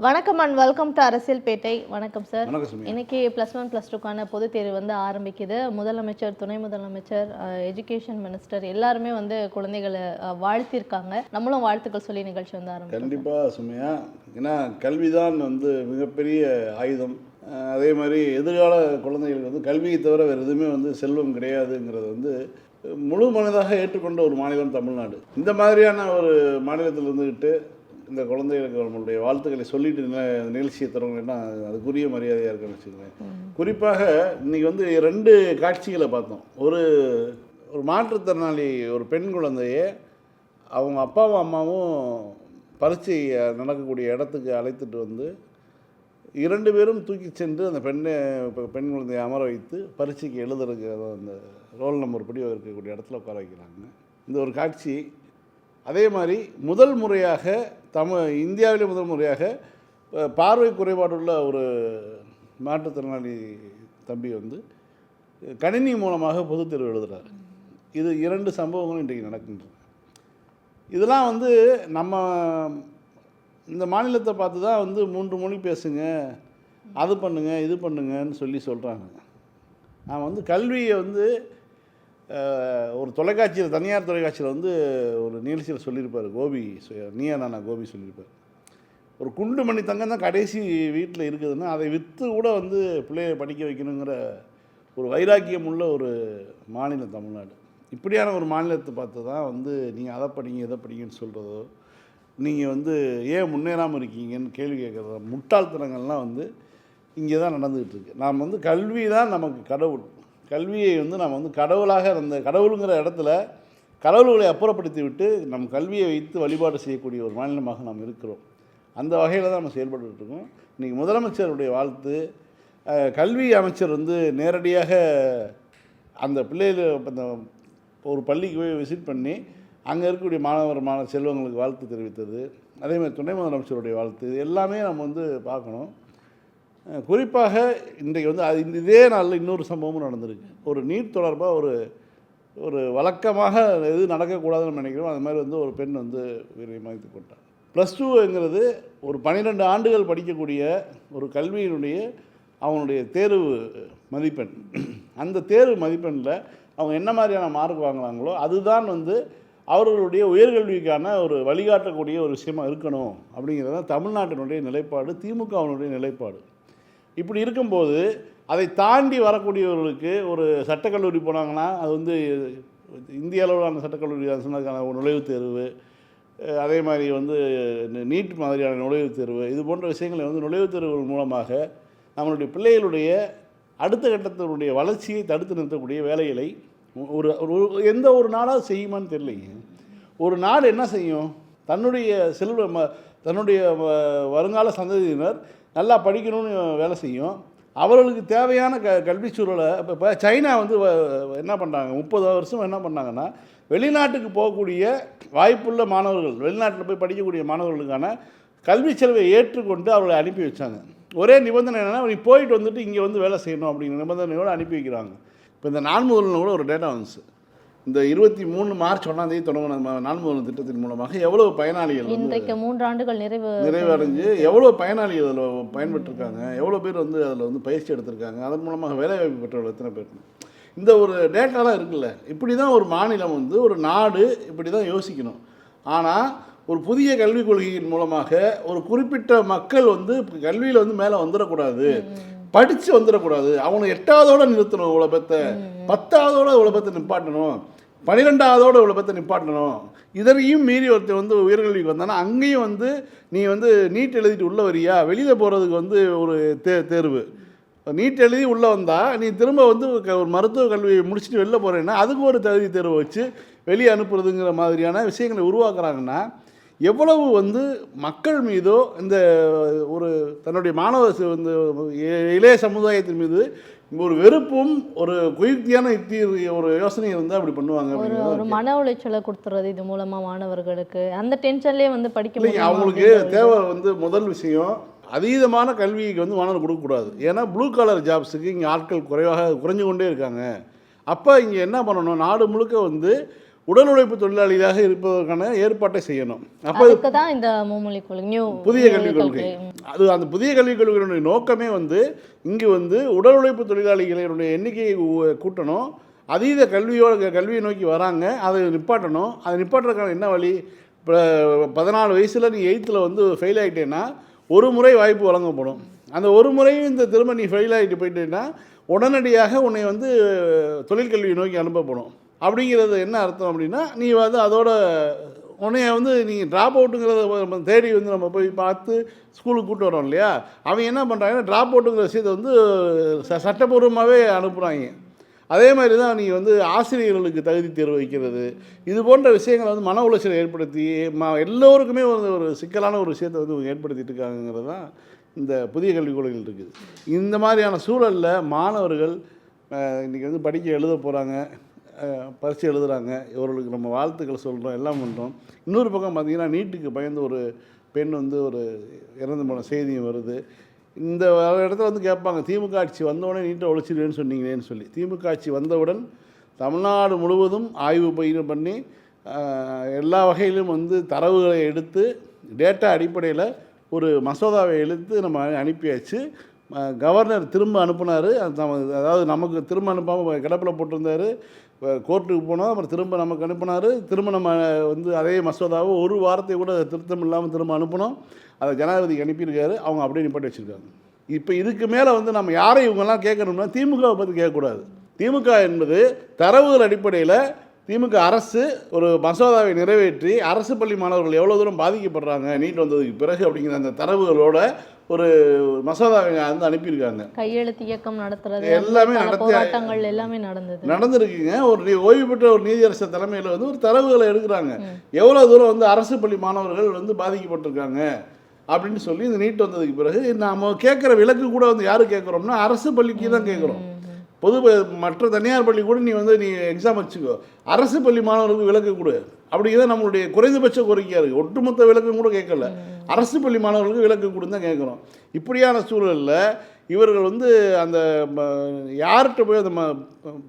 வணக்கம் and welcome to அரசியல் பேட்டை. வணக்கம் சார். வணக்கம். இன்னைக்கு +1 +2க்கான பொதுத் தேர்வு வந்து ஆரம்பிக்குது. முதலமைச்சர், துணை முதலமைச்சர், எஜுகேஷன் மினிஸ்டர் எல்லாருமே வந்து குழந்தைகளை வாழ்த்திருக்காங்க. நம்மளும் வாழ்த்துக்கள் சொல்லி நிகழ்ச்சி வந்து ஆரம்பிக்கும். கண்டிப்பாக சுமையா, ஏன்னா கல்விதான் வந்து மிகப்பெரிய ஆயுதம். அதே மாதிரி எதிர்கால குழந்தைகளுக்கு வந்து கல்வியை தவிர வேறு எதுவுமே வந்து செல்வம் கிடையாதுங்கிறது வந்து முழு மனதாக ஏற்றுக்கொண்ட ஒரு மாநிலம் தமிழ்நாடு. இந்த மாதிரியான ஒரு மாநிலத்தில் இருந்துக்கிட்டு இந்த குழந்தைகளுக்கு நம்மளுடைய வாழ்த்துக்களை சொல்லிட்டு நிகழ்ச்சியை தருவாங்கன்னா அதுக்குரிய மரியாதையாக இருக்குன்னு வச்சுக்கோங்க. குறிப்பாக இன்றைக்கி வந்து 2 காட்சிகளை பார்த்தோம். ஒரு மாற்றுத்திறனாளி ஒரு பெண் குழந்தையை அவங்க அப்பாவும் அம்மாவும் பரீட்சை நடக்கக்கூடிய இடத்துக்கு அழைத்துட்டு வந்து 2 பேரும் தூக்கி சென்று அந்த பெண் குழந்தையை அமர வைத்து பரீட்சைக்கு எழுதுறதுக்கு அந்த ரோல் நம்பர் படி இருக்கக்கூடிய இடத்துல உட்கார வைக்கிறாங்க. இந்த ஒரு காட்சி. அதே மாதிரி முதல் முறையாக இந்தியாவிலே முதல் முறையாக பார்வை குறைபாடுள்ள ஒரு மாற்றுத்திறனாளி தம்பி வந்து கணினி மூலமாக பொதுத் தேர்வு எழுதுகிறார். இது 2 சம்பவங்களும் இன்றைக்கு நடக்கின்றன. இதெல்லாம் வந்து நம்ம இந்த மாநிலத்தை பார்த்து தான் வந்து 3 மொழி பேசுங்க, அது பண்ணுங்க, இது பண்ணுங்கன்னு சொல்கிறாங்க. நான் வந்து கல்வியை வந்து ஒரு தொலைக்காட்சியில், தனியார் தொலைக்காட்சியில் வந்து ஒரு நிகழ்ச்சியில் சொல்லியிருப்பார் கோபி, நீயா நானா கோபி சொல்லியிருப்பார். ஒரு குண்டு மணி தங்கம் தான் கடைசி வீட்டில் இருக்குதுன்னா அதை விற்று கூட வந்து பிள்ளையை படிக்க வைக்கணுங்கிற ஒரு வைராக்கியம் உள்ள ஒரு மாநிலம் தமிழ்நாடு. இப்படியான ஒரு மாநிலத்தை பார்த்து தான் வந்து நீங்கள் அதை படிங்க இதை படிங்கன்னு சொல்கிறதோ, நீங்கள் வந்து ஏன் முன்னேறாமல் இருக்கீங்கன்னு கேள்வி கேட்குறதோ முட்டாள்தனங்கள்லாம் வந்து இங்கே தான் நடந்துக்கிட்டு இருக்குது. நாம் வந்து கல்வி தான் நமக்கு கடவுள். கல்வியை வந்து நம்ம வந்து கடவுளாக அந்த கடவுளுங்கிற இடத்துல கடவுள்களை அப்புறப்படுத்தி விட்டு நம் கல்வியை வைத்து வழிபாடு செய்யக்கூடிய ஒரு மாநிலமாக நாம் இருக்கிறோம். அந்த வகையில் தான் நம்ம செயல்பட்டுருக்கோம். இன்றைக்கி முதலமைச்சருடைய வாழ்த்து, கல்வி அமைச்சர் வந்து நேரடியாக அந்த பிள்ளைகள் அந்த ஒரு பள்ளிக்கு போய் விசிட் பண்ணி அங்கே இருக்கக்கூடிய மாணவ செல்வங்களுக்கு வாழ்த்து தெரிவித்தது, அதே மாதிரி துணை முதலமைச்சருடைய வாழ்த்து, இது எல்லாமே நம்ம வந்து பார்க்கணும். குறிப்பாக இன்றைக்கு வந்து இதே நாளில் இன்னொரு சம்பவமும் நடந்திருக்கு. ஒரு நீட் தொடர்பாக ஒரு வழக்கமாக எது நடக்கக்கூடாதுன்னு நினைக்கிறோம், அது மாதிரி வந்து ஒரு பெண் வந்து உயிரை மாய்த்து கொண்டார். +2ங்கிறது ஒரு 12 ஆண்டுகள் படிக்கக்கூடிய ஒரு கல்வியினுடைய அவனுடைய தேர்வு மதிப்பெண். அந்த தேர்வு மதிப்பெண்ணில் அவங்க என்ன மாதிரியான மார்க் வாங்குறாங்களோ அதுதான் வந்து அவர்களுடைய உயர்கல்விக்கான ஒரு வழிகாட்டக்கூடிய ஒரு விஷயமா இருக்கணும் அப்படிங்கிறது தான் தமிழ்நாட்டினுடைய நிலைப்பாடு, திமுகவினுடைய நிலைப்பாடு. இப்படி இருக்கும்போது அதை தாண்டி வரக்கூடியவர்களுக்கு ஒரு சட்டக்கல்லூரி போனாங்கன்னா அது வந்து இந்திய அளவிலான சட்டக்கல்லூரி சொன்னதுக்கான ஒரு நுழைவுத் தேர்வு, அதே மாதிரி வந்து நீட் மாதிரியான நுழைவுத் தேர்வு, இது போன்ற விஷயங்களை வந்து நுழைவுத் தேர்வுகள் மூலமாக நம்மளுடைய பிள்ளைகளுடைய அடுத்த கட்டத்தினுடைய வளர்ச்சியை தடுத்து நிறுத்தக்கூடிய வேலைகளை எந்த ஒரு நாடாவது செய்யுமான்னு தெரியலைங்க. ஒரு நாடு என்ன செய்யும்? தன்னுடைய வருங்கால சந்ததியினர் நல்லா படிக்கணும்னு வேலை செய்யும். அவர்களுக்கு தேவையான கல்வி சூழலை இப்போ சைனா வந்து என்ன பண்ணுறாங்க, 30 வருஷம் என்ன பண்ணாங்கன்னா வெளிநாட்டுக்கு போகக்கூடிய வாய்ப்புள்ள மாணவர்கள், வெளிநாட்டில் போய் படிக்கக்கூடிய மாணவர்களுக்கான கல்வி செலவை ஏற்றுக்கொண்டு அவர்களை அனுப்பி வச்சாங்க. ஒரே நிபந்தனை என்னென்னா, நீ போயிட்டு வந்துட்டு இங்கே வந்து வேலை செய்யணும் அப்படிங்கிற நிபந்தனையோடு அனுப்பி வைக்கிறாங்க. இப்போ இந்த நான்முதல்னு கூட ஒரு டேட்டா வந்துச்சு. இந்த 23 மார்ச் 1 தொடங்கின நான்முதல் திட்டத்தின் மூலமாக எவ்வளவு பயனாளிகள் இன்றைக்கு 3 ஆண்டுகள் நிறைவடைஞ்சு எவ்வளோ பயனாளிகள் அதில் பயன்பெற்றிருக்காங்க, எவ்வளோ பேர் வந்து அதில் வந்து பயிற்சி எடுத்திருக்காங்க, அதன் மூலமாக வேலைவாய்ப்பு பெற்றவர்கள் எத்தனை பேர், இந்த ஒரு டேட்டாலாம் இருக்குல்ல. இப்படி தான் ஒரு மாநிலம் வந்து ஒரு நாடு இப்படி தான் யோசிக்கணும். ஆனால் ஒரு புதிய கல்விக் கொள்கையின் மூலமாக ஒரு குறிப்பிட்ட மக்கள் வந்து கல்வியில் வந்து மேலே வந்துடக்கூடாது, படித்து வந்துடக்கூடாது, அவனை 8ஆவதோடு நிறுத்தணும், இவ்வளோ பேத்த 10ஆவதோடு இவ்வளோ பேத்த நிப்பாட்டணும், 12ஆவதோடு இவ்வளோ பேத்த நிப்பாட்டணும். இதனையும் மீறி ஒருத்தர் வந்து உயர்கல்விக்கு வந்தானா அங்கேயும் வந்து நீ வந்து நீட் எழுதிட்டு உள்ளே வரியா, வெளியில் போகிறதுக்கு வந்து ஒரு தேர்வு, நீட் எழுதி உள்ளே வந்தால் நீ திரும்ப வந்து ஒரு மருத்துவ கல்வியை முடிச்சுட்டு வெளில போகிறேன்னா அதுக்கு ஒரு தகுதி தேர்வு வச்சு வெளியே அனுப்புறதுங்கிற மாதிரியான விஷயங்களை உருவாக்குறாங்கன்னா எவ்வளவு வந்து மக்கள் மீதோ இந்த ஒரு தன்னுடைய மாணவ இந்த இளைய சமுதாயத்தின் மீது ஒரு வெறுப்பும் ஒரு குயுக்தியான ஒரு யோசனை இருந்தால் அப்படி பண்ணுவாங்க. ஒரு மன உளைச்சலை கொடுத்துறது இது மூலமாக மாணவர்களுக்கு அந்த டென்ஷன்லேயே வந்து படிக்க முடியும். அவங்களுக்கு தேவை வந்து முதல் விஷயம் அதீதமான கல்விக்கு வந்து மாணவர் கொடுக்கக்கூடாது. ஏன்னா ப்ளூ காலர் ஜாப்ஸுக்கு இங்கே ஆட்கள் குறைஞ்சு கொண்டே இருக்காங்க. அப்போ இங்கே என்ன பண்ணணும், நாடு முழுக்க வந்து உடல் உழைப்பு தொழிலாளியாக இருப்பதற்கான ஏற்பாட்டை செய்யணும். அப்போ அதுக்கு தான் இந்த மும்மொழி கொள்கை, நியூ புதிய கல்விக் கொள்கை. அது அந்த புதிய கல்விக் கொள்கையினுடைய நோக்கமே வந்து இங்கு வந்து உடல் உழைப்பு தொழிலாளிகளுடைய எண்ணிக்கையை கூட்டணும். அதீத கல்வியை நோக்கி வராங்க, அதை நிப்பாட்டணும். அதை நிப்பாட்டுறதுக்கான என்ன வழி? இப்போ 14 வயசில் நீ 8th வந்து ஃபெயில் ஆகிட்டேன்னா ஒரு முறை வாய்ப்பு வழங்கப்படும். அந்த ஒரு முறையும் இந்த திரும்ப நீ ஃபெயில் ஆகிட்டு போயிட்டேன்னா உடனடியாக உன்னை வந்து தொழிற்கல்வியை நோக்கி அனுப்பப்படும். அப்படிங்கிறது என்ன அர்த்தம் அப்படின்னா, நீ வந்து அதோட உன்னைய வந்து நீ ட்ராப் அவுட்டுங்கிறத நம்ம தேடி வந்து நம்ம போய் பார்த்து ஸ்கூலுக்கு கூப்பிட்டு வரோம் இல்லையா, அவங்க என்ன பண்ணுறாங்கன்னா ட்ராப் அவுட்டுங்கிற விஷயத்தை வந்து சட்டப்பூர்வமாகவே அனுப்புகிறாங்க. அதே மாதிரி தான் நீ வந்து ஆசிரியர்களுக்கு தகுதி தேர்வு வைக்கிறது, இது போன்ற விஷயங்களை வந்து மன உளைச்சலை ஏற்படுத்தி எல்லோருக்குமே ஒரு சிக்கலான ஒரு விஷயத்தை வந்து ஏற்படுத்திட்டு இருக்காங்கிறது தான் இந்த புதிய கல்விக் கொள்கைகள் இருக்குது. இந்த மாதிரியான சூழலில் மாணவர்கள் இன்றைக்கி வந்து படிக்க எழுத போகிறாங்க, பரீட்சை எழுதுகிறாங்க, இவர்களுக்கு நம்ம வாழ்த்துக்கள் சொல்கிறோம், எல்லாம் பண்ணுறோம். இன்னொரு பக்கம் பார்த்திங்கன்னா நீட்டுக்கு பயந்து ஒரு பெண் வந்து ஒரு இறந்து போன செய்தியும் வருது. இந்த இடத்துல வந்து கேட்பாங்க, திமுக ஆட்சி வந்தவுடனே நீட்டை ஒழிச்சிடுவேன்னு சொன்னீங்களேன்னு சொல்லி. திமுக ஆட்சி வந்தவுடன் தமிழ்நாடு முழுவதும் ஆய்வு பண்ணி எல்லா வகையிலும் வந்து தரவுகளை எடுத்து டேட்டா அடிப்படையில் ஒரு மசோதாவை எழுத்து நம்ம அனுப்பியாச்சு. கவர்னர் திரும்ப அனுப்புனார். அதாவது நமக்கு திரும்ப அனுப்பாமல் கிடப்பில் போட்டிருந்தார். கோர்ட்டுக்கு போனோம், அப்புறம் திரும்ப நமக்கு அனுப்பினார். திரும்ப நம்ம வந்து அதே மசோதாவை ஒரு வாரத்தை கூட திருத்தம் இல்லாமல் திரும்ப அனுப்பினோம். அதை ஜனாதிபதிக்கு அனுப்பியிருக்காரு. அவங்க அப்படியே நிப்பாட்டி வச்சுருக்காங்க. இப்போ இதுக்கு மேலே வந்து நம்ம யாரை இவங்கெல்லாம் கேட்கணும்னா திமுகவை பற்றி கேட்கக்கூடாது. திமுக என்பது தரவுகள் அடிப்படையில் திமுக அரசு ஒரு மசோதாவை நிறைவேற்றி அரசு பள்ளி மாணவர்கள் எவ்வளோ தூரம் பாதிக்கப்படுறாங்க நீட் வந்ததுக்கு பிறகு அப்படிங்கிற அந்த தரவுகளோட ஒரு மசோதாவை வந்து அனுப்பியிருக்காங்க. கையெழுத்து இயக்கம் நடத்துறது எல்லாமே போராட்டங்கள் எல்லாமே நடந்திருக்குங்க. ஒரு ஓய்வு பெற்ற ஒரு நீதியரசர் தலைமையில் வந்து ஒரு தரவுகளை எடுக்கிறாங்க, எவ்வளோ தூரம் வந்து அரசு பள்ளி மாணவர்கள் வந்து பாதிக்கப்பட்டிருக்காங்க அப்படின்னு சொல்லி இந்த நீட் வந்ததுக்கு பிறகு நம்ம கேட்குற விலக்கு கூட வந்து யாரு கேட்குறோம்னா அரசு பள்ளிக்கு தான் கேட்குறோம். மற்ற தனியார் பள்ளி கூட நீ எக்ஸாம் வச்சுக்கோ, அரசு பள்ளி மாணவர்களுக்கு விலக்கு கொடு அப்படிங்கிறத நம்மளுடைய குறைந்தபட்ச கோரிக்கையாக இருக்குது. ஒட்டுமொத்த விலக்கும் கூட கேட்கல, அரசு பள்ளி மாணவர்களுக்கு விலக்கு கொடுன்னு தான் கேட்குறோம். இப்படியான சூழலில் இவர்கள் வந்து அந்த யார்கிட்ட போய் அந்த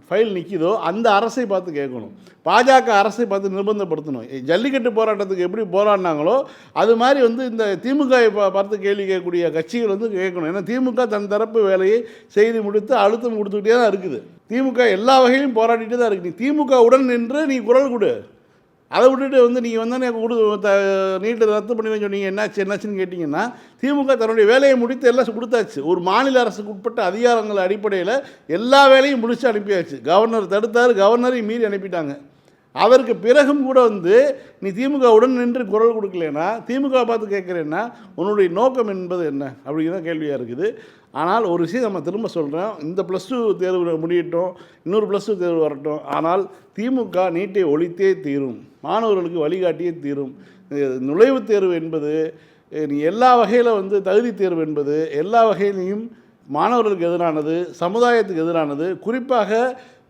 ஃபைல் நிற்கிதோ அந்த அரசை பார்த்து கேட்கணும். பாஜக அரசை பார்த்து நிர்பந்தப்படுத்தணும். ஜல்லிக்கட்டு போராட்டத்துக்கு எப்படி போராடினாங்களோ அது மாதிரி வந்து இந்த திமுகவை பார்த்து கேள்வி கேட்கக்கூடிய கட்சிகள் வந்து கேட்கணும். ஏன்னா திமுக தன் தரப்பு வேலையை செய்து முடித்து அழுத்தம் கொடுத்துக்கிட்டே தான் இருக்குது. திமுக எல்லா வகையிலும் போராடிட்டு தான் இருக்குது. நீ திமுக உடன் நின்று நீ குரல் கொடு. அதை விட்டுட்டு வந்து நீங்கள் வந்தானே நீட்டை ரத்து பண்ணி சொன்னீங்க, என்னாச்சுன்னு கேட்டிங்கன்னா திமுக தன்னுடைய வேலையை முடித்து எல்லாம் கொடுத்தாச்சு. ஒரு மாநில அரசுக்கு உட்பட்ட அதிகாரங்கள் அடிப்படையில் எல்லா வேலையும் முடித்து அனுப்பியாச்சு. கவர்னர் தடுத்தார், கவர்னரையும் மீறி அனுப்பிட்டாங்க. அதற்கு பிறகும் கூட வந்து நீ திமுக உடன் நின்று குரல் கொடுக்கலன்னா, திமுக பார்த்து கேட்குறேன்னா உன்னுடைய நோக்கம் என்பது என்ன அப்படிங்கிற கேள்வியாக இருக்குது. ஆனால் ஒரு விஷயம் நம்ம திரும்ப சொல்கிறோம், இந்த +2 தேர்வு முடியட்டும், இன்னொரு +2 தேர்வு வரட்டும், ஆனால் திமுக நீட்டை ஒழித்தே தீரும், மாணவர்களுக்கு வழிகாட்டியே தீரும். நுழைவுத் தேர்வு என்பது நீ எல்லா வகையில் வந்து தகுதி தேர்வு என்பது எல்லா வகையிலையும் மாணவர்களுக்கு எதிரானது, சமுதாயத்துக்கு எதிரானது. குறிப்பாக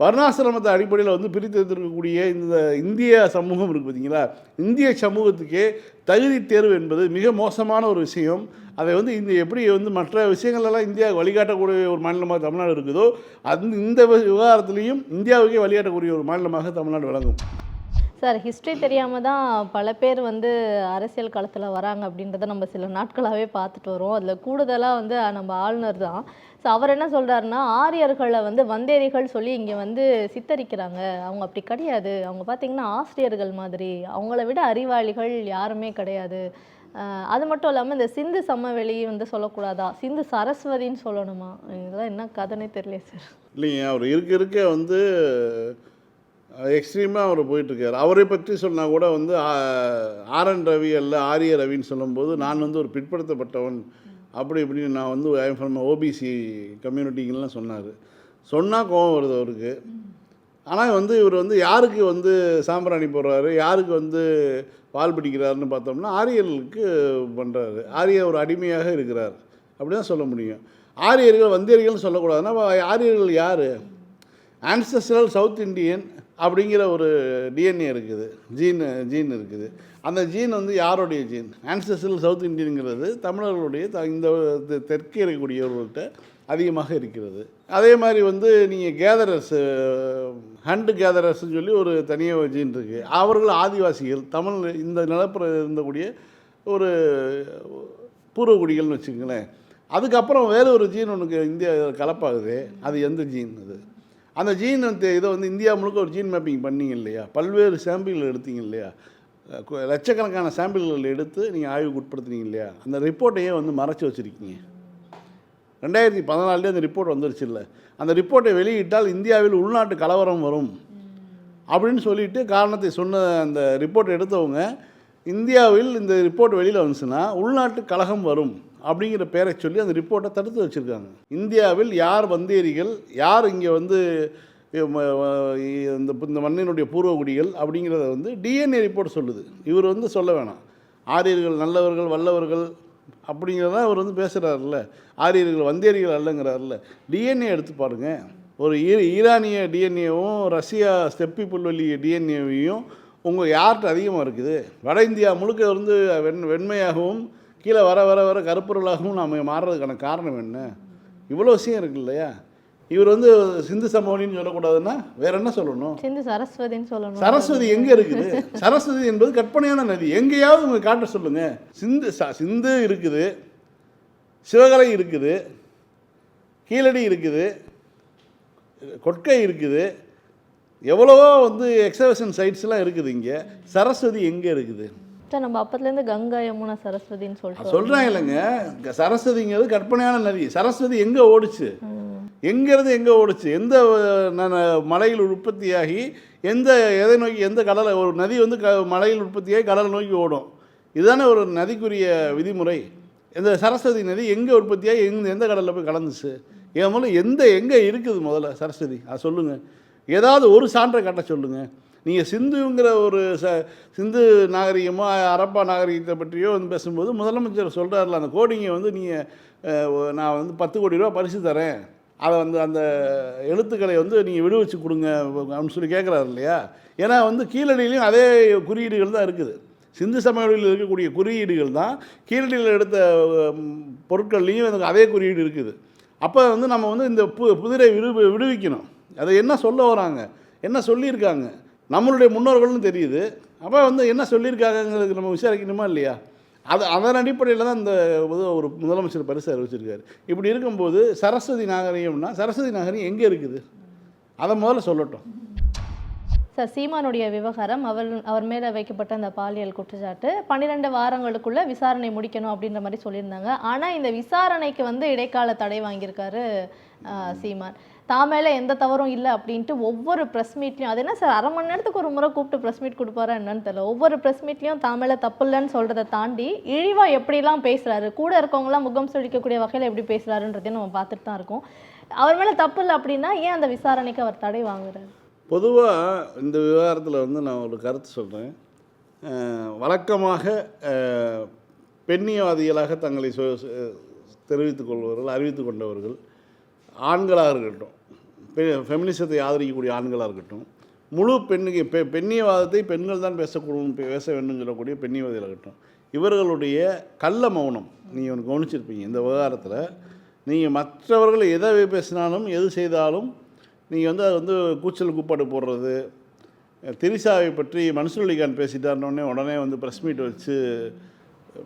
வர்ணாசிரமத்தை அடிப்படையில் வந்து பிரித்து எடுத்திருக்கக்கூடிய இந்த இந்திய சமூகம் இருக்குது பார்த்தீங்களா, இந்திய சமூகத்துக்கே தகுதி தேர்வு என்பது மிக மோசமான ஒரு விஷயம். அதை வந்து எப்படி வந்து மற்ற விஷயங்களெல்லாம் இந்தியா வழிகாட்டக்கூடிய ஒரு மாநிலமாக தமிழ்நாடு இருக்குதோ இந்த விவகாரத்துலேயும் இந்தியாவுக்கே வழிகாட்டக்கூடிய ஒரு மாநிலமாக தமிழ்நாடு விளங்கும். சார், ஹிஸ்ட்ரி தெரியாமல் தான் பல பேர் வந்து அரசியல் களத்தில் வராங்க அப்படின்றத நம்ம சில நாட்களாகவே பார்த்துட்டு வரோம். அதில் கூடுதலாக வந்து நம்ம ஆளுநர் தான். ஸோ அவர் என்ன சொல்கிறாருன்னா, ஆரியர்களை வந்து வந்தேரிகள் சொல்லி இங்கே வந்து சித்தரிக்கிறாங்க. அவங்க அப்படி கிடையாது. அவங்க பார்த்திங்கன்னா ஆசிரியர்கள் மாதிரி, அவங்கள விட அறிவாளிகள் யாருமே கிடையாது. அது மட்டும் இல்லாமல் இந்த சிந்து சமவெளி வந்து சொல்லக்கூடாதா, சிந்து சரஸ்வதின்னு சொல்லணுமா? இதெல்லாம் என்ன கதைனே தெரியல சார். இல்லைங்க, அவர் இருக்க வந்து எக்ஸ்ட்ரீமாக அவர் போயிட்டுருக்கார். அவரை பற்றி சொன்னால் கூட வந்து ஆர்என் ரவி அல்ல ஆரிய ரவின்னு சொல்லும்போது நான் வந்து ஒரு பிற்படுத்தப்பட்டவன் அப்படி இப்படின்னு நான் வந்து ஐ எம் ஃப்ரம் ஓபிசி கம்யூனிட்டிங்கெலாம் சொன்னால் கோபம் வருது அவருக்கு. ஆனால் வந்து இவர் வந்து யாருக்கு வந்து சாம்பிராணி போடுறாரு, யாருக்கு வந்து பால் பிடிக்கிறாருன்னு பார்த்தோம்னா ஆரியர்களுக்கு பண்ணுறாரு. ஆரிய ஒரு அடிமையாக இருக்கிறார் அப்படி தான் சொல்ல முடியும். ஆரியர்கள் வந்தேரிகள்னு சொல்லக்கூடாதுன்னா ஆரியர்கள் யார்? ஆன்செஸ்ட்ரல் சவுத் இண்டியன் அப்படிங்கிற ஒரு டிஎன்ஏ இருக்குது, ஜீன் இருக்குது. அந்த ஜீன் வந்து யாருடைய ஜீன்? ஆன்செஸ்ட்ரல் சவுத் இண்டியனுங்கிறது தமிழர்களுடைய இந்த தெற்கே இருக்கக்கூடியவர்கள்ட்ட அதிகமாக இருக்கிறது. அதே மாதிரி வந்து நீங்கள் கேதரர்ஸு, ஹண்டு கேதரர்ஸ்ன்னு சொல்லி ஒரு தனியாக ஜீன் இருக்குது. அவர்கள் ஆதிவாசிகள், தமிழ் இந்த நிலப்புற இருந்தக்கூடிய ஒரு பூர்வகுடிகள்னு வச்சுக்கோங்களேன். அதுக்கப்புறம் வேறு ஒரு ஜீன் ஒன்று இந்தியா கலப்பாகுது. அது எந்த ஜீன்? அது அந்த ஜீன் வந்து இதை வந்து இந்தியா முழுக்க ஒரு ஜீன் மேப்பிங் பண்ணிங்க இல்லையா, பல்வேறு சாம்பிள்கள் எடுத்தீங்க இல்லையா, லட்சக்கணக்கான சாம்பிள்கள் எடுத்து நீங்கள் ஆய்வுக்கு உட்படுத்துனீங்க இல்லையா, அந்த ரிப்போர்ட்டையே வந்து மறைச்சி வச்சுருக்கீங்க. 2014 அந்த ரிப்போர்ட் வந்துருச்சு இல்லை, அந்த ரிப்போர்ட்டை வெளியிட்டால் இந்தியாவில் உள்நாட்டு கலவரம் வரும் அப்படின்னு சொல்லிட்டு காரணத்தை சொன்ன அந்த ரிப்போர்ட்டை எடுத்தவங்க, இந்தியாவில் இந்த ரிப்போர்ட் வெளியில் வந்துச்சுன்னா உள்நாட்டு கலகம் வரும் அப்படிங்கிற பேரை சொல்லி அந்த ரிப்போர்ட்டை தடுத்து வச்சுருக்காங்க. இந்தியாவில் யார் வந்தேரிகள், யார் இங்கே வந்து இந்த மண்ணினுடைய பூர்வகுடிகள் அப்படிங்கிறத வந்து டிஎன்ஏ ரிப்போர்ட் சொல்லுது. இவர் வந்து சொல்ல வேணாம். ஆரியர்கள் நல்லவர்கள் வல்லவர்கள் அப்படிங்கிறதான் இவர் வந்து பேசுகிறாருல்ல, ஆரியர்கள் வந்தேரிகள் அல்லங்கிறாருல்ல. டிஎன்ஏ எடுத்து பாருங்கள். ஒரு ஈரானிய டிஎன்ஏவும் ரஷ்யா ஸ்டெப்பி புல்வெளி டிஎன்ஏவையும் உங்கள் யார்கிட்ட அதிகமாக இருக்குது? வட இந்தியா முழுக்க வந்து வெண்மையாகவும் கீழே வர வர வர கருப்பொருளாகவும் நம்ம மாறுறதுக்கான காரணம் என்ன? இவ்வளோ விஷயம் இருக்கு இல்லையா? இவர் வந்து சிந்து சமவெளின்னு சொல்லக்கூடாதுன்னா வேற என்ன சொல்லணும்? சிந்து சரஸ்வதின்னு சொல்லணும். சரஸ்வதி எங்கே இருக்குது? சரஸ்வதி என்பது கற்பனையான நதி. எங்கேயாவது உங்களுக்கு காட்ட சொல்லுங்கள். சிந்து இருக்குது, சிவகலை இருக்குது, கீழடி இருக்குது, கொட்கை இருக்குது, எவ்வளவோ வந்து எக்ஸிபிஷன் சைட்ஸ்லாம் இருக்குது. இங்கே சரஸ்வதி எங்கே இருக்குது? நம்ம அப்பத்துலேருந்து கங்கா யமுனா சரஸ்வதின்னு சொல்கிறாங்க இல்லைங்க. சரஸ்வதிங்கிறது கற்பனையான நதி. சரஸ்வதி எங்கே ஓடிச்சு? எங்கேருந்து எங்கே ஓடிச்சு? எந்த மலையில் உற்பத்தியாகி எதை நோக்கி, எந்த கடலை? ஒரு நதி வந்து மலையில் உற்பத்தியாகி கடலை நோக்கி ஓடும். இதுதானே ஒரு நதிக்குரிய விதிமுறை. இந்த சரஸ்வதி நதி எங்கே உற்பத்தியாகி எந்த கடலில் போய் கலந்துச்சு? என் மூலம் எங்கே இருக்குது முதல்ல சரஸ்வதி? அதை சொல்லுங்கள். ஏதாவது ஒரு சான்றை காட்ட சொல்லுங்கள். நீங்கள் சிந்துங்கிற ஒரு சிந்து நாகரிகமோ அரப்பா நாகரிகத்தை பற்றியோ வந்து பேசும்போது முதலமைச்சர் சொல்கிறார்ல, அந்த கோடிங்கை வந்து நீங்கள் நான் வந்து 10 கோடி ரூபா பரிசு தரேன், அதை வந்து அந்த எழுத்துக்களை வந்து நீங்கள் விடுவிச்சு கொடுங்க அப்படின்னு சொல்லி கேட்குறாரு இல்லையா? ஏன்னா வந்து கீழடியிலையும் அதே குறியீடுகள் தான் இருக்குது. சிந்து சமவெளியில் இருக்கக்கூடிய குறியீடுகள் தான் கீழடியில் எடுத்த பொருட்கள்லேயும் எனக்கு அதே குறியீடு இருக்குது. அப்போ வந்து நம்ம வந்து இந்த புதிரை விடுவிக்கணும். அதை என்ன சொல்ல வராங்க, என்ன சொல்லியிருக்காங்க, நம்மளுடைய முன்னோர்கள்னு தெரியுது. அப்போ வந்து என்ன சொல்லியிருக்காங்கிறதுக்கு நம்ம விசாரிக்கணுமா இல்லையா? அதன் அடிப்படையில் தான் இந்த ஒரு முதலமைச்சர் பரிசு அறிவிச்சிருக்காரு. இப்படி இருக்கும்போது சரஸ்வதி நாகரிகம்னா சரஸ்வதி நாகரிகம் எங்கே இருக்குது? அதை முதல்ல சொல்லட்டும். சார், சீமானுடைய விவகாரம், அவர் மேலே வைக்கப்பட்ட அந்த பாலியல் குற்றச்சாட்டு 12 வாரங்களுக்குள்ள விசாரணை முடிக்கணும் அப்படின்ற மாதிரி சொல்லியிருந்தாங்க. ஆனால் இந்த விசாரணைக்கு வந்து இடைக்கால தடை வாங்கியிருக்காரு சீமான். தான் மேலே எந்த தவறும் இல்லை அப்படின்ட்டு ஒவ்வொரு ப்ரெஸ் மீட்லையும், அது என்ன சார் 1/2 மணி நேரத்துக்கு ஒரு முறை கூப்பிட்டு ப்ரெஸ் மீட் கொடுப்பாரா என்னன்னு தெரியல. ஒவ்வொரு ப்ரெஸ் மீட்லையும் தான் மேலே தப்பு இல்லைன்னு சொல்கிறத தாண்டி இழிவாக எப்படிலாம் பேசுகிறாரு, கூட இருக்கவங்களாம் முகம் சுழிக்கக்கூடிய வகையில் எப்படி பேசுகிறாருன்றதையும் நம்ம பார்த்துட்டு தான் இருக்கோம். அவர் மேலே தப்பு இல்லை அப்படின்னா ஏன் அந்த விசாரணைக்கு அவர் தடை வாங்குறாரு? பொதுவாக இந்த விவகாரத்தில் வந்து நான் ஒரு கருத்து சொல்கிறேன். வழக்கமாக பெண்ணியவாதிகளாக தங்களை தெரிவித்துக் கொள்பவர்கள், அறிவித்து கொண்டவர்கள், ஆண்களாக இருக்கட்டும், ஃபெமினிசத்தை ஆதரிக்கக்கூடிய ஆண்களாக இருக்கட்டும், முழு பெண்ணியவாதத்தை பெண்கள் தான் பேச வேண்டும் சொல்லக்கூடிய பெண்ணியவாதிகள் இருக்கட்டும், இவர்களுடைய கள்ள மௌனம் நீங்கள் ஒன்று கவனிச்சிருப்பீங்க. இந்த விவகாரத்தில் நீங்கள் மற்றவர்கள் எதை பேசினாலும் எது செய்தாலும் நீங்கள் வந்து அது வந்து கூச்சல் கூப்பாடு போடுறது, திரிசாவை பற்றி மன்சூர் அலிகான் பேசிட்டாருன்னொடனே உடனே வந்து ப்ரெஸ் மீட் வச்சு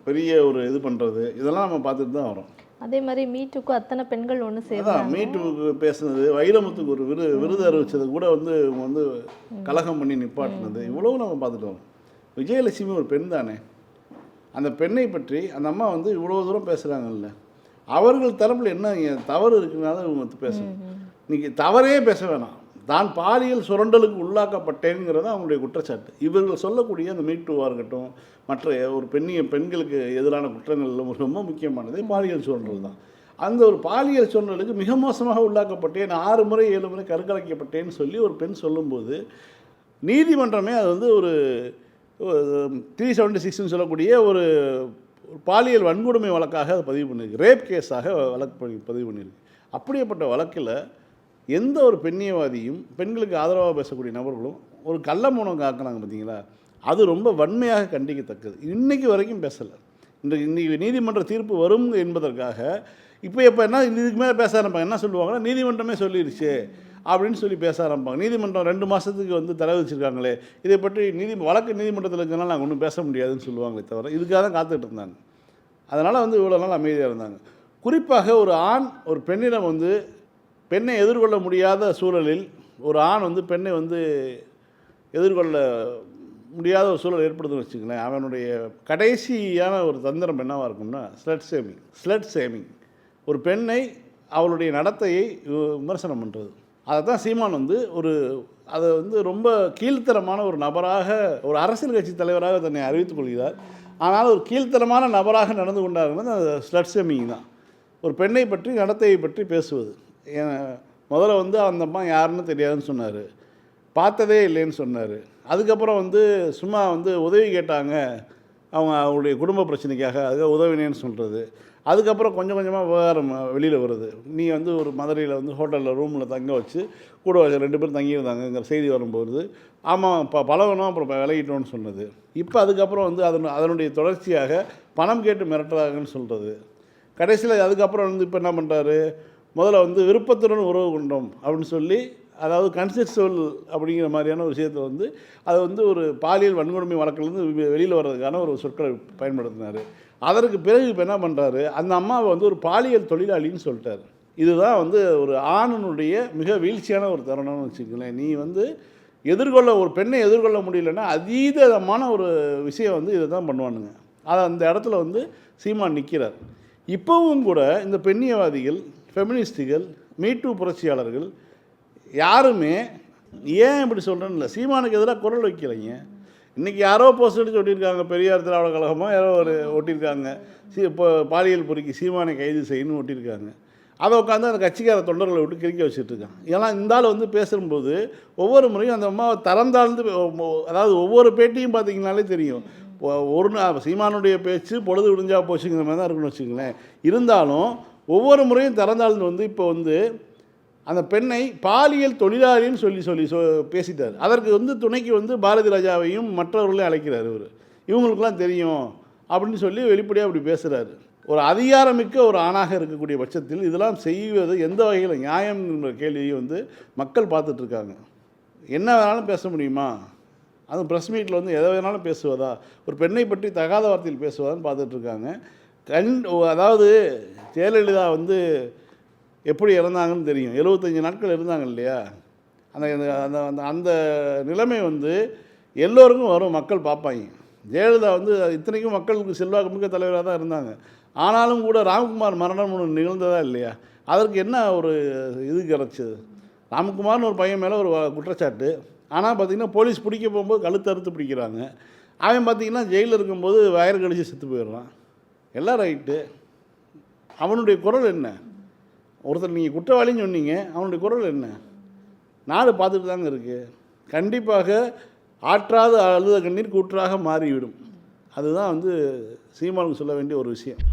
பெரிய ஒரு இது பண்ணுறது, இதெல்லாம் நம்ம பார்த்துட்டு தான் வரோம். அதே மாதிரி மீட்டுக்கு அத்தனை பெண்கள் ஒன்று சேர்ந்தாங்க. மீட்டுக்கு பேசுனது, வைரமுத்துக்கு ஒரு விருது அறிவிச்சது கூட வந்து கலகம் பண்ணி நிப்பாட்டினது, இவ்வளவு நம்ம பார்த்துட்டு வரோம். விஜயலட்சுமி ஒரு பெண் தானே, அந்த பெண்ணை பற்றி அந்த அம்மா வந்து இவ்வளோ தூரம் பேசுகிறாங்கல்ல, அவர்கள் தரப்பில் என்ன தவறு இருக்குனாலும் இவங்க பேசணும். இன்றைக்கி தவறே பேச வேணாம், தான் பாலியல் சுரண்டலுக்கு உள்ளாக்கப்பட்டேங்கிறது அவங்களுடைய குற்றச்சாட்டு. இவர்கள் சொல்லக்கூடிய அந்த மீட்டுவாக இருக்கட்டும், மற்ற ஒரு பெண்களுக்கு எதிரான குற்றங்கள் ரொம்ப முக்கியமானது பாலியல் சுரண்டல் தான். அந்த ஒரு பாலியல் சுரண்டலுக்கு மிக மோசமாக உள்ளாக்கப்பட்டேன், 6 முறை 7 முறை கருக்கலைக்கப்பட்டேன்னு சொல்லி ஒரு பெண் சொல்லும்போது நீதிமன்றமே அது வந்து ஒரு 376ன்னு சொல்லக்கூடிய ஒரு பாலியல் வன்கொடுமை வழக்காக அதை பதிவு பண்ணியிருக்கு, ரேப் கேஸாக வழக்கு பதிவு பண்ணியிருக்கு. அப்படியேப்பட்ட வழக்கில் எந்த ஒரு பெண்ணியவாதியும் பெண்களுக்கு ஆதரவாக பேசக்கூடிய நபர்களும் ஒரு கள்ள மௌனம் காக்கிறாங்க பார்த்தீங்களா, அது ரொம்ப வன்மையாக கண்டிக்கத்தக்கது. இன்றைக்கு வரைக்கும் பேசலை. இன்றைக்கி நீதிமன்ற தீர்ப்பு வரும் என்பதற்காக இப்போ என்ன இதுக்கு மேலே பேச ஆரம்பிப்பாங்க. என்ன சொல்லுவாங்கன்னா, நீதிமன்றமே சொல்லிடுச்சு அப்படின்னு சொல்லி பேச ஆரம்பிப்பாங்க. நீதிமன்றம் 2 மாதத்துக்கு வந்து தடை வச்சுருக்காங்களே, இதை பற்றி வழக்கு நீதிமன்றத்தில் இருக்கிறனால நாங்கள் ஒன்றும் பேச முடியாதுன்னு சொல்லுவாங்களே தவிர, இதுக்காக தான் காத்துக்கிட்டு இருந்தாங்க. அதனால் வந்து இவ்வளோ நாள் அமைதியாக இருந்தாங்க. குறிப்பாக ஒரு ஆண் ஒரு பெண்ணிடம் வந்து பெண்ணை எதிர்கொள்ள முடியாத சூழலில் ஒரு ஆண் வந்து பெண்ணை வந்து எதிர்கொள்ள முடியாத ஒரு சூழல் ஏற்படுதுன்னு வச்சுங்களேன், அவனுடைய கடைசியான ஒரு தந்திரம் என்னவாக இருக்கும்னா ஸ்லட் ஷேமிங். ஒரு பெண்ணை அவளுடைய நடத்தையை விமர்சனம் பண்ணுறது. அதை தான் சீமான் வந்து அதை வந்து ரொம்ப கீழ்த்தரமான ஒரு நபராக, ஒரு அரசியல் கட்சி தலைவராக தன்னை அறிவித்துக் கொள்கிறார். ஆனால் ஒரு கீழ்த்தரமான நபராக நடந்து கொண்டாருங்கிறது அந்த ஸ்லட் ஷேமிங் தான். ஒரு பெண்ணை பற்றி நடத்தையை பற்றி பேசுவது. முதல்ல வந்து அந்த அம்மா யாருன்னு தெரியாதுன்னு சொன்னார், பார்த்ததே இல்லைன்னு சொன்னார். அதுக்கப்புறம் வந்து சும்மா வந்து உதவி கேட்டாங்க, அவங்களுடைய குடும்ப பிரச்சனைக்காக, அதுக்காக உதவினேன்னு சொல்கிறது. அதுக்கப்புறம் கொஞ்சம் கொஞ்சமாக விவகாரம் வெளியில் வருது. நீ வந்து ஒரு மதுரையில் வந்து ஹோட்டலில் ரூமில் தங்க வச்சு கூட 2 பேரும் தங்கியிருந்தாங்கங்கிற செய்தி வரும்போது, ஆமாம் பழகணும் அப்புறம் விலகிட்டோன்னு சொன்னது. இப்போ அதுக்கப்புறம் வந்து அதனுடைய தொடர்ச்சியாக பணம் கேட்டு மிரட்டுறாங்கன்னு சொல்கிறது. கடைசியில் அதுக்கப்புறம் வந்து இப்போ என்ன பண்ணுறாரு, முதல்ல வந்து விருப்பத்துடன் உறவு கொண்டோம் அப்படின்னு சொல்லி, அதாவது கன்சென்சுவல் அப்படிங்கிற மாதிரியான ஒரு விஷயத்தை வந்து அது வந்து ஒரு பாலியல் வன்கொடுமை வழக்கிலேருந்து வெளியில் வர்றதுக்கான ஒரு சொற்களை பயன்படுத்தினார். அதற்கு பிறகு இப்போ என்ன பண்ணுறாரு, அந்த அம்மாவை வந்து ஒரு பாலியல் தொழிலாளின்னு சொல்லிட்டார். இதுதான் வந்து ஒரு ஆணினுடைய மிக வீழ்ச்சியான ஒரு தருணம்னு வச்சுக்கங்களேன். நீ வந்து ஒரு பெண்ணை எதிர்கொள்ள முடியலன்னா அதீதமான ஒரு விஷயம் வந்து இதை தான் பண்ணுவானுங்க. அதை அந்த இடத்துல வந்து சீமான் நிற்கிறார். இப்போவும் கூட இந்த பெண்ணியவாதிகள், ஃபெமினிஸ்டுகள், மீட்டூ புரட்சியாளர்கள் யாருமே ஏன் இப்படி சொல்கிறேன்னு இல்லை, சீமானுக்கு எதிராக குரல் வைக்கலைங்க. இன்றைக்கி யாரோ போஸ்ட் அடிச்சு ஒட்டியிருக்காங்க, பெரியார் திராவிட கழகமோ யாரோ ஒரு ஒட்டியிருக்காங்க, இப்போ பாலியல் பொறுக்கி சீமானை கைது செய்யணும்னு ஒட்டியிருக்காங்க. அதை உட்காந்து அந்த கட்சிக்கார தொண்டர்களை விட்டு கிரிக்க வச்சுட்ருக்காங்க. ஏன்னா இந்த ஆள் வந்து பேசும்போது ஒவ்வொரு முறையும் அந்த அம்மாவை தரந்தாழ்ந்து, அதாவது ஒவ்வொரு பேட்டியும் பார்த்தீங்கனாலே தெரியும், சீமானுடைய பேச்சு பொழுது விடிஞ்சா போச்சுங்கிற மாதிரி தான் இருக்குன்னு வச்சுங்களேன். இருந்தாலும் ஒவ்வொரு முறையும் திறந்தாள்னு வந்து இப்போ வந்து அந்த பெண்ணை பாலியல் தொழிலாளின்னு சொல்லி பேசிட்டார். அதற்கு வந்து துணைக்கு வந்து பாரதி ராஜாவையும் மற்றவர்களையும் அழைக்கிறார். இவங்களுக்கெல்லாம் தெரியும் அப்படின்னு சொல்லி வெளிப்படையாக அப்படி பேசுகிறாரு. ஒரு அதிகாரமிக்க ஒரு ஆணாக இருக்கக்கூடிய பட்சத்தில் இதெல்லாம் செய்வது எந்த வகையில் நியாயம்ங்கிற கேள்வியை வந்து மக்கள் பார்த்துட்ருக்காங்க. என்ன வேணாலும் பேச முடியுமா, அதுவும் ப்ரெஸ் மீட்டில் வந்து எதை வேணாலும் பேசுவதா, ஒரு பெண்ணை பற்றி தகாத வார்த்தையில் பேசுவதான்னு பார்த்துட்ருக்காங்க. அதாவது ஜெயலலிதா வந்து எப்படி இறந்தாங்கன்னு தெரியும், 75 நாட்கள் இருந்தாங்க இல்லையா, அந்த அந்த அந்த நிலைமை வந்து எல்லோருக்கும் வரும், மக்கள் பார்ப்பாங்க. ஜெயலலிதா வந்து இத்தனைக்கும் மக்களுக்கு செல்வாக்கு மிக்க தலைவராக தான் இருந்தாங்க. ஆனாலும் கூட ராம்குமார் மரணம் ஒன்று நிகழ்ந்ததா இல்லையா, அதற்கு என்ன ஒரு இது கிடச்சிது, ராம்குமார்னு ஒரு பையன் மேலே ஒரு குற்றச்சாட்டு. ஆனால் பார்த்திங்கன்னா போலீஸ் பிடிக்க போகும்போது கழுத்து அறுத்து பிடிக்கிறாங்க. அவன் பார்த்திங்கன்னா ஜெயிலில் இருக்கும்போது வயர் கழிச்சு செத்து போயிடுறான். எல்லாம் ரைட்டு, அவனுடைய குரல் என்ன? ஒருத்தர் நீங்கள் குற்றவாளின்னு சொன்னீங்க, அவனுடைய குரல் என்ன? நாடு பார்த்துட்டு தாங்க இருக்குது. கண்டிப்பாக ஆற்றாது அழுத கண்ணீர் கூற்றாக மாறிவிடும். அதுதான் வந்து சீமானுக்கு சொல்ல வேண்டிய ஒரு விஷயம்.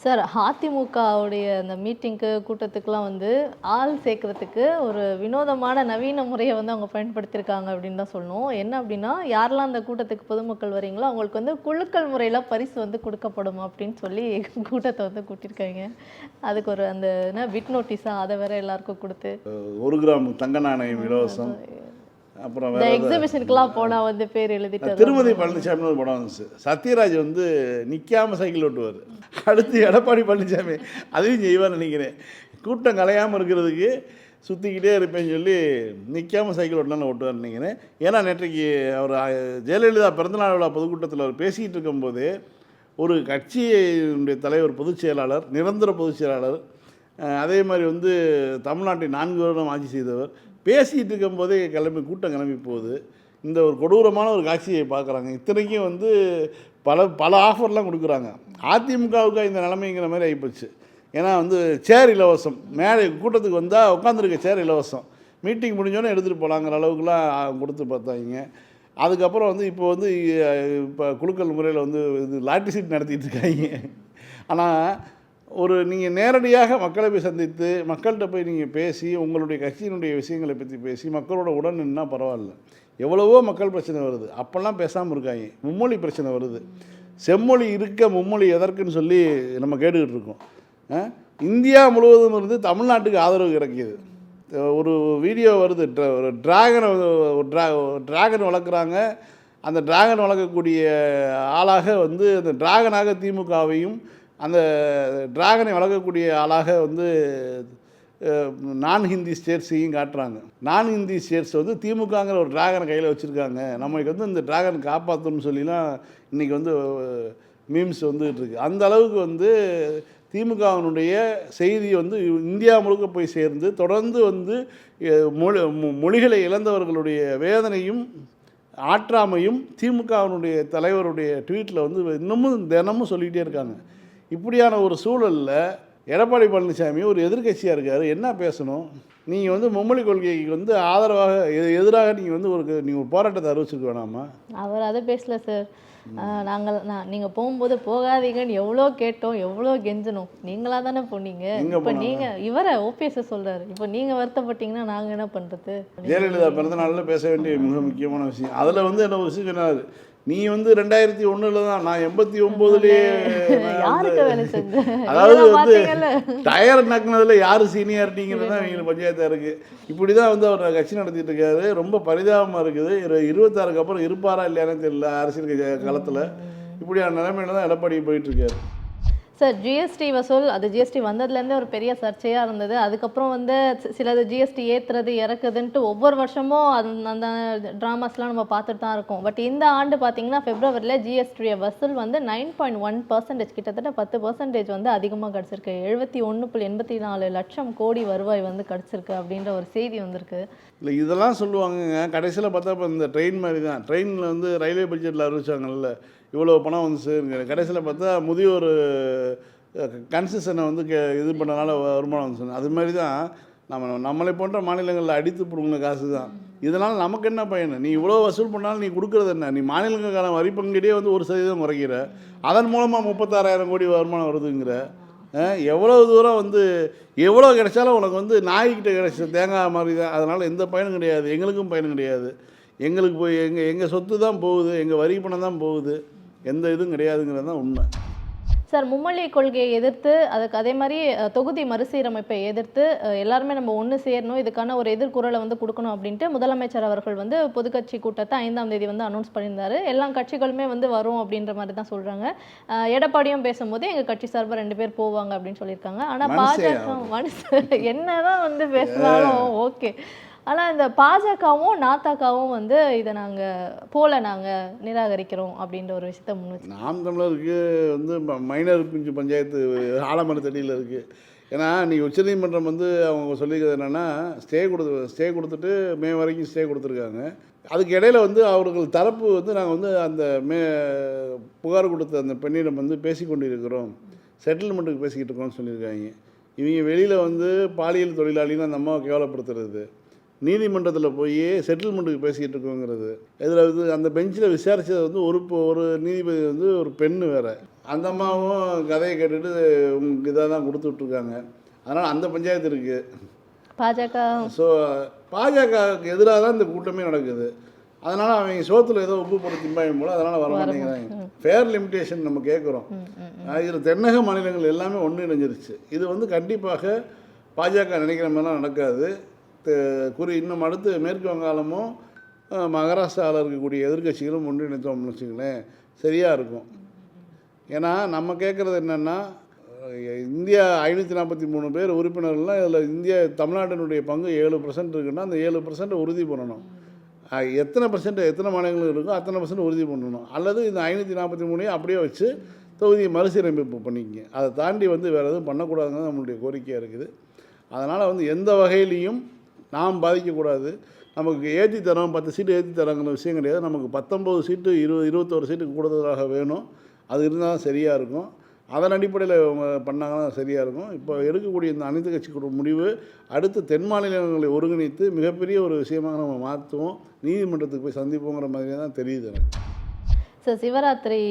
சார், அதிமுகவுடைய அந்த மீட்டிங்க்கு கூட்டத்துக்கெலாம் வந்து ஆள் சேர்க்கறதுக்கு ஒரு வினோதமான நவீன முறையை வந்து அவங்க பயன்படுத்தியிருக்காங்க அப்படின்னு தான் சொல்லணும். என்ன அப்படின்னா, யாரெல்லாம் அந்த கூட்டத்துக்கு பொதுமக்கள் வரீங்களோ அவங்களுக்கு வந்து குழுக்கள் முறையில் பரிசு வந்து கொடுக்கப்படும் அப்படின்னு சொல்லி கூட்டத்தை வந்து கூட்டியிருக்காங்க. அதுக்கு ஒரு அந்த என்ன பிட் நோட்டீஸாக அதை வேற எல்லாருக்கும் கொடுத்து 1 கிராம் தங்க நாணயம் இலவசம். அப்புறம் இந்த எக்ஸிபிஷனுக்குலாம் போனால் வந்து பேர் எழுதிட்டு திருமதி பழனிசாமின்னு ஒரு படம் வந்துச்சு. சத்யராஜ் வந்து நிற்காமல் சைக்கிள் ஓட்டுவார். அடுத்து எடப்பாடி பழனிசாமி அதையும் செய்வார் நினைக்கிறேன். கூட்டம் கலையாமல் இருக்கிறதுக்கு சுற்றிக்கிட்டே இருப்பேன்னு சொல்லி நிற்காமல் சைக்கிள் ஓட்டலாம் ஓட்டுவார் நினைக்கிறேன். ஏன்னா நேற்றைக்கு அவர் ஜெயலலிதா பிறந்தநாள் விழா பொதுக்கூட்டத்தில் அவர் பேசிகிட்டு இருக்கும்போது ஒரு கட்சியினுடைய தலைவர், பொதுச் செயலாளர், நிரந்தர பொதுச் செயலாளர், அதே மாதிரி வந்து தமிழ்நாட்டை 4 வருடம் ஆட்சி செய்தவர், பேசிகிட்டு இருக்கும்போதே கூட்டம் கிளம்பி போகுது. இந்த ஒரு கொடூரமான ஒரு காட்சியை பார்க்குறாங்க. இத்தனைக்கும் வந்து பல ஆஃபர்லாம் கொடுக்குறாங்க. அதிமுகவுக்கு இந்த நிலைமைங்கிற மாதிரி ஆகிப்போச்சு. ஏன்னா வந்து சேர் இலவசம், மேடை கூட்டத்துக்கு வந்தால் உட்காந்துருக்க சேர் இலவசம், மீட்டிங் முடிஞ்சோன்னே எடுத்துகிட்டு போகலாங்கிற அளவுக்குலாம் கொடுத்து பார்த்தாங்க. அதுக்கப்புறம் வந்து இப்போ குழுக்கள் முறையில் வந்து இது லாட்டரி சீட் நடத்திட்டு இருக்காங்க. ஆனால் நீங்கள் நேரடியாக மக்களை போய் சந்தித்து மக்கள்கிட்ட போய் நீங்கள் பேசி உங்களுடைய கட்சியினுடைய விஷயங்களை பற்றி பேசி மக்களோட உடன் நின்னா பரவாயில்ல. எவ்வளவோ மக்கள் பிரச்சனை வருது, அப்போல்லாம் பேசாமல் இருக்காங்க. மும்மொழி பிரச்சனை வருது, செம்மொழி இருக்க மும்மொழி எதற்குன்னு சொல்லி நம்ம கேட்டுக்கிட்டு இருக்கோம். இந்தியா முழுவதும் இருந்து தமிழ்நாட்டுக்கு ஆதரவு கிடைக்கிது. ஒரு வீடியோ வருது, ஒரு டிராகன் வளர்க்குறாங்க. அந்த டிராகன் வளர்க்கக்கூடிய ஆளாக வந்து அந்த டிராகனாக திமுகவையும், அந்த டிராகனை வளர்க்கக்கூடிய ஆளாக வந்து நான் ஹிந்தி ஸ்டேட்ஸையும் காட்டுறாங்க. நான் ஹிந்தி ஸ்டேட்ஸ் வந்து திமுகங்கிற ஒரு டிராகனை கையில் வச்சுருக்காங்க. நம்மளுக்கு வந்து இந்த டிராகன் காப்பாற்றணும்னு சொல்லிலாம் இன்றைக்கி வந்து மீம்ஸ் வந்துகிட்டு இருக்கு. அந்த அளவுக்கு வந்து திமுகவினுடைய செய்தி வந்து இந்தியா முழுக்க போய் சேர்ந்து தொடர்ந்து வந்து மொழிகளை இழந்தவர்களுடைய வேதனையும் ஆற்றாமையும் திமுகவினுடைய தலைவருடைய ட்வீட்டில் வந்து இன்னமும் தினமும் சொல்லிகிட்டே இருக்காங்க. இப்படியான ஒரு சூழலில் எடப்பாடி பழனிசாமி ஒரு எதிர்க்கட்சியாக இருக்கார், என்ன பேசணும்? நீங்கள் வந்து மும்மொழி கொள்கைக்கு வந்து ஆதரவாக எதிராக நீங்கள் வந்து நீங்கள் ஒரு போராட்டத்தை அறிவிச்சிருக்க வேணாமா? அவர் அதை பேசல சார். நீங்கள் போகும்போது போகாதீங்கன்னு எவ்வளோ கேட்டோம், எவ்வளோ கெஞ்சணும். நீங்களாக தானே போனீங்க. இப்போ நீங்கள் இவரை ஓபிஎஸ் சொல்கிறாரு, இப்போ நீங்கள் வருத்தப்பட்டீங்கன்னா நாங்கள் என்ன பண்ணுறது? ஜெயலலிதா பிறந்த நாளில் பேச வேண்டிய மிக முக்கியமான விஷயம். அதில் வந்து என்ன ஒரு விஷயம் சொன்னார், நீ வந்து 2001 தான், நான் 89 யாருக்கு வேலை செஞ்ச, அதாவது வந்து டயர் நக்குனதுல யாரு சீனியாரிட்டிங்கிறது தான் எங்களுக்கு பஞ்சாயத்தாக இருக்குது. இப்படி தான் வந்து அவர் கட்சி நடத்திட்டு இருக்காரு. ரொம்ப பரிதாபமாக இருக்குது. 26க்கு அப்புறம் இருப்பாரா இல்லையானு தெரியல அரசியல் களத்தில். இப்படியான நிலைமையில தான் எடப்பாடி போயிட்டுருக்காரு. சார், ஜிஎஸ்டி வசூல், அது ஜிஎஸ்டி வந்ததுலேருந்தே ஒரு பெரிய சர்ச்சையாக இருந்தது. அதுக்கப்புறம் வந்து சிலது ஜிஎஸ்டி ஏற்றுறது இறக்குதுன்ட்டு ஒவ்வொரு வருஷமும் அந்த ட்ராமாஸ்லாம் நம்ம பார்த்துட்டு தான் இருக்கோம். பட் இந்த ஆண்டு பார்த்தீங்கன்னா பிப்ரவரியில் ஜிஎஸ்டி வசூல் வந்து 9.1%, கிட்டத்தட்ட 10% வந்து அதிகமாக கிடச்சிருக்கு. 71.84 லட்சம் கோடி வருவாய் வந்து கிடச்சிருக்கு அப்படின்ற ஒரு செய்தி வந்திருக்கு. இல்லை, இதெல்லாம் சொல்லுவாங்கங்க. கடைசியில் பார்த்தா இப்போ இந்த ட்ரெயின் மாதிரி தான். ட்ரெயினில் வந்து ரயில்வே பட்ஜெட்டில் அறிவிச்சாங்கல்ல, இவ்வளோ பணம் வந்துச்சு. கடைசியில் பார்த்தா முதியோர் கன்செஷனை வந்து இது பண்ணனால வருமானம் வந்துச்சு. அது மாதிரி தான் நம்மளை போன்ற மாநிலங்களில் அடித்து பிடுங்கின காசு தான். இதனால் நமக்கு என்ன பயன்? நீ இவ்வளோ வசூல் பண்ணாலும் நீ கொடுக்குறது என்ன? நீ மாநிலங்களுக்கான வரி பங்கீடே வந்து 1% குறைக்கிற. அதன் மூலமாக 36,000 கோடி வருமானம் வருதுங்கிற. எவ்வளோ தூரம் வந்து எவ்வளோ கிடைச்சாலும் உனக்கு வந்து நாய்கிட்ட கிடைச்ச தேங்காய் மாதிரி தான். அதனால் எந்த பயனும் கிடையாது, எங்களுக்கும் பயனும் கிடையாது. எங்களுக்கு போய் எங்கள் சொத்து தான் போகுது, எங்கள் வரி பணம் தான் போகுது, எந்த இதுவும் கிடையாதுங்கிறது தான் உண்மை. சார், மும்மொழி கொள்கையை எதிர்த்து, அதுக்கு அதே மாதிரி தொகுதி மறுசீரமைப்பை எதிர்த்து எல்லாருமே நம்ம ஒன்று சேரணும், இதுக்கான ஒரு எதிர்குறலை வந்து கொடுக்கணும் அப்படின்ட்டு முதலமைச்சர் அவர்கள் வந்து பொதுக்கட்சி கூட்டத்தை 5ஆம் தேதி வந்து அனௌன்ஸ் பண்ணியிருந்தாரு. எல்லா கட்சிகளுமே வந்து வரும் அப்படின்ற மாதிரி தான் சொல்கிறாங்க. எடப்பாடியும் பேசும்போது எங்கள் கட்சி சார்பாக 2 பேர் போவாங்க அப்படின்னு சொல்லியிருக்காங்க. ஆனால் பாஜக என்னதான் வந்து பேசினாலும் ஓகே. ஆனால் இந்த பாஜகவும் நாத்தாக்காவும் வந்து இதை நாங்கள் நிராகரிக்கிறோம் அப்படின்ற ஒரு விஷயத்த முன்வச்சு. நாம் தமிழருக்கு வந்து மைனர் குஞ்சு பஞ்சாயத்து ஆலமர தடியில் இருக்குது. ஏன்னா நீங்கள் உச்சநீதிமன்றம் வந்து அவங்க சொல்லிக்கிறது என்னென்னா, ஸ்டே கொடுத்துட்டு மே வரைக்கும் ஸ்டே கொடுத்துருக்காங்க. அதுக்கு இடையில் வந்து அவர்கள் தரப்பு வந்து நாங்கள் வந்து அந்த புகார் கொடுத்த அந்த பெண்ணிடம் வந்து பேசிக்கொண்டு இருக்கிறோம், செட்டில்மெண்ட்டுக்கு பேசிக்கிட்டு இருக்கோம்னு சொல்லியிருக்காங்க. இவங்க வெளியில் வந்து பாலியல் தொழிலாளின்னு அந்த அம்மாவை கேவலப்படுத்துறது, நீதிமன்றத்தில் போய் செட்டில்மெண்ட்டுக்கு பேசிக்கிட்டு இருக்கோங்கிறது. இதில் வந்து அந்த பெஞ்சில் விசாரித்தது வந்து ஒரு நீதிபதி வந்து ஒரு பெண்ணு வேறு. அந்த அம்மாவும் கதையை கேட்டுட்டு உங்களுக்கு இதாக தான் கொடுத்துட்ருக்காங்க. அதனால் அந்த பஞ்சாயத்து இருக்குது. பாஜகவுக்கு எதிராக தான் இந்த கூட்டமே நடக்குது. அதனால் அவங்க சோத்தில் ஏதோ உப்பு போட திம்பாயும் போல், அதனால் வர மாட்டேங்கிறாங்க. ஃபேர் லிமிட்டேஷன் நம்ம கேட்குறோம். இதில் தென்னக மாநிலங்கள் எல்லாமே ஒன்று இணைஞ்சிருச்சு. இது வந்து கண்டிப்பாக பாஜக நினைக்கிற மாதிரிலாம் நடக்காது. இன்னும் அடுத்து மேற்கு வங்காளமும் மகாராஷ்டிராவில் இருக்கக்கூடிய எதிர்கட்சிகளும் ஒன்றிணைத்தோம்னு வச்சுங்களேன், சரியாக இருக்கும். ஏன்னா நம்ம கேட்குறது என்னென்னா, இந்தியா 543 பேர் உறுப்பினர்கள்லாம் இதில் தமிழ்நாட்டினுடைய பங்கு 7% இருக்குன்னா அந்த 7% உறுதி பண்ணணும். எத்தனை மாநிலங்கள் இருக்கோ அத்தனை % உறுதி பண்ணணும். அல்லது இந்த 543 அப்படியே வச்சு தொகுதியை மறுசீரமைப்பு பண்ணிக்கங்க. அதை தாண்டி வந்து வேறு எதுவும் பண்ணக்கூடாதுங்கிறது நம்மளுடைய கோரிக்கையாக இருக்குது. அதனால் வந்து எந்த வகையிலையும் நாம் பாதிக்கக்கூடாது. நமக்கு ஏற்றி தரோம், 10 சீட்டு ஏற்றி தராங்கிற விஷயம் கிடையாது. நமக்கு 19 சீட்டு 21 சீட்டுக்கு கூடுதலாக வேணும். அது இருந்தால் தான் சரியாக இருக்கும். அதன் அடிப்படையில் அவங்க பண்ணாங்கன்னா சரியாக இருக்கும். இப்போ எடுக்கக்கூடிய இந்த அனைத்து கட்சிகளோட முடிவு அடுத்து தென் மாநிலங்களை ஒருங்கிணைத்து மிகப்பெரிய ஒரு விஷயமாக நம்ம மாற்றுவோம், நீதிமன்றத்துக்கு போய் சந்திப்போங்கிற மாதிரியே தான் தெரியுது எனக்கு. ஸோ சிவராத்திரி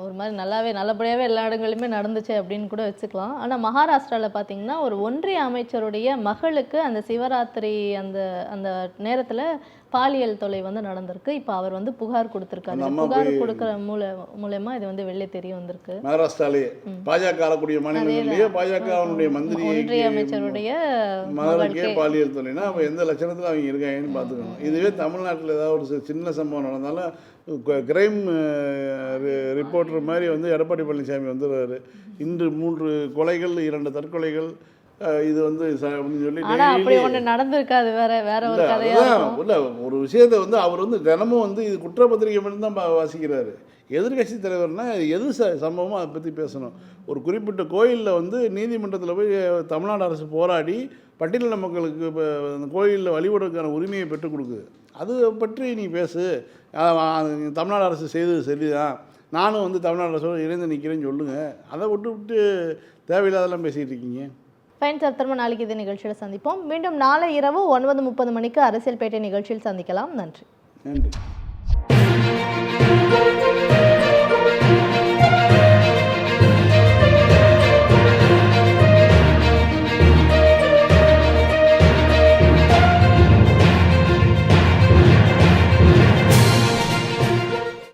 ஒரு மாதிரி நல்லபடியாகவே எல்லா இடங்களிலுமே நடந்துச்சு அப்படின்னு கூட வச்சுக்கலாம். ஆனால் மகாராஷ்டிராவில் பார்த்தீங்கன்னா ஒரு ஒன்றிய அமைச்சருடைய மகளுக்கு அந்த சிவராத்திரி அந்த அந்த நேரத்தில் பாலியல் தொல்லை வந்து நடந்திருக்கு. இப்போ அவர் வந்து புகார் கொடுத்துருக்காரு. புகார் கொடுக்குற மூலமா இது வந்து வெளியே தெரிய வந்திருக்கு. மகாராஷ்டிராலேயே பாஜக ஆளக்கூடிய மாநிலங்களிலேயே பாஜகவுடைய மந்திரி ஒன்றிய அமைச்சருடைய மகளுக்கே பாலியல் தொல்லைனா அப்போ எந்த லட்சணத்தில் அவங்க இருக்காங்கன்னு பார்த்துக்கணும். இதுவே தமிழ்நாட்டில் ஏதாவது ஒரு சின்ன சம்பவம் நடந்தாலும் கிரைம் ரிப்போர்ட்டர் மாதிரி வந்து எடப்பாடி பழனிசாமி வந்துடுறாரு. இன்று 3 கொலைகள் 2 தற்கொலைகள் இது வந்து அப்படின்னு சொல்லி அப்படி ஒன்று நடந்திருக்காது. வேற ஒரு கதையாக இல்லை ஒரு விஷயத்தை வந்து அவர் வந்து தினமும் வந்து இது குற்றப்பத்திரிகை மட்டும்தான் வாசிக்கிறாரு. எதிர்கட்சி தலைவர்னா எது சம்பவமோ அதை பற்றி பேசணும். ஒரு குறிப்பிட்ட கோயிலில் வந்து நீதிமன்றத்தில் போய் தமிழ்நாடு அரசு போராடி பட்டியலின மக்களுக்கு இப்போ அந்த கோயிலில் வழிபடுறதுக்கான உரிமையை பெற்றுக் கொடுக்குது. அது பற்றி நீ பேசு. தமிழ்நாடு அரசு செய்தது சரிதான், நானும் வந்து தமிழ்நாடு அரசோடு இணைந்து நிற்கிறேன்னு சொல்லுங்கள். அதை விட்டு தேவையில்லாதெல்லாம் பேசிகிட்டு இருக்கீங்க. ஃபைன் சார், திரும்ப நாளைக்கு இதே நிகழ்ச்சியில் சந்திப்போம். மீண்டும் நாளை இரவு 9:30 மணிக்கு அரசியல் பேட்டை நிகழ்ச்சியில் சந்திக்கலாம். நன்றி.